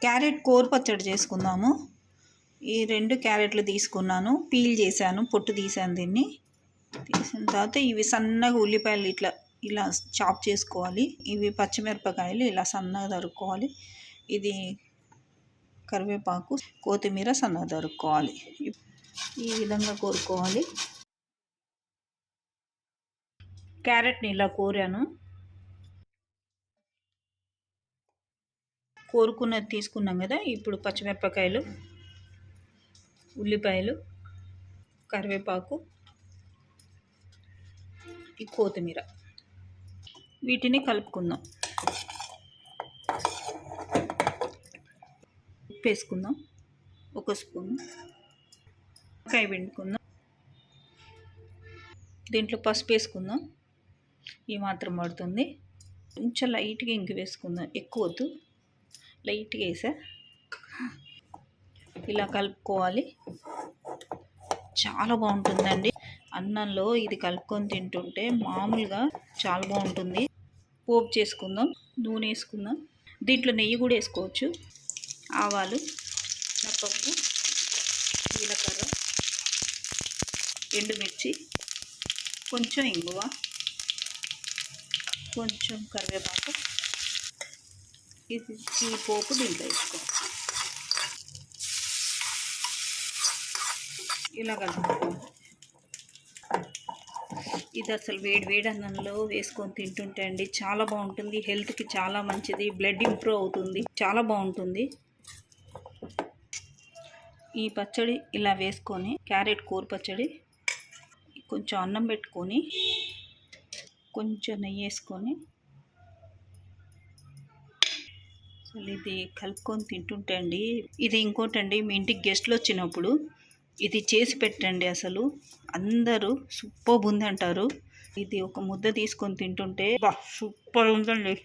Carrot కూర పచ్చడి చేసుకుందాము. ఈ 2 క్యారెట్లు తీసుకున్నాను, పీల్ చేశాను, పొట్టు తీసాను. దీన్ని తీసిన తర్వాత ఇవి సన్నగా ఉల్లిపాయలు ఇలా చాప్ చేసుకోవాలి. ఇవి పచ్చిమిరపకాయలు ఇలా సన్నగా తరుక్కోవాలి. ఇది కరివేపాకు, కొత్తిమీర సన్నగా తరుక్కోవాలి. ఈ విధంగా కోరుకోవాలి. క్యారెట్ని ఇలా కోరుకున్నది తీసుకున్నాం కదా. ఇప్పుడు పచ్చిమిరపకాయలు, ఉల్లిపాయలు, కరివేపాకు, ఈ కొత్తిమీర వీటిని కలుపుకుందాం. ఉప్పు వేసుకుందాం, 1 స్పూన్. కాయ పిండుకుందాం. దీంట్లో పసుపు వేసుకుందాం, ఈ మాత్రం పడుతుంది. కొంచెం లైట్గా ఇంకి వేసుకుందాం, ఎక్కువ వద్దు, లైట్గా వేసా. ఇలా కలుపుకోవాలి. చాలా బాగుంటుందండి. అన్నంలో ఇది కలుపుకొని తింటుంటే మామూలుగా చాలా బాగుంటుంది. పోపు చేసుకుందాం. నూనె వేసుకుందాం. దీంట్లో నెయ్యి కూడా వేసుకోవచ్చు. ఆవాలు, మినపప్పు, జీలకర్ర, ఎండుమిర్చి, కొంచెం ఇంగువ, కొంచెం కరివేపాకు. ఈ పోపు దీంట్లో వేసుకోవాలి. ఇలా కలుపుకోవాలి. ఇది అసలు వేడి అన్నంలో వేసుకొని తింటుంటే అండి చాలా బాగుంటుంది. హెల్త్కి చాలా మంచిది. బ్లడ్ ఇంప్రూవ్ అవుతుంది. చాలా బాగుంటుంది. ఈ పచ్చడి ఇలా వేసుకొని, క్యారెట్ కూర పచ్చడి, కొంచెం అన్నం పెట్టుకొని, కొంచెం నెయ్యి వేసుకొని అసలు ఇది కలుపుకొని తింటుంటే అండి, ఇది ఇంకోటండి, మీ ఇంటికి గెస్ట్లు వచ్చినప్పుడు ఇది చేసి పెట్టండి. అసలు అందరూ సూపర్ ఉంది అంటారు. ఇది ఒక ముద్ద తీసుకొని తింటుంటే సూపర్ ఉందండి.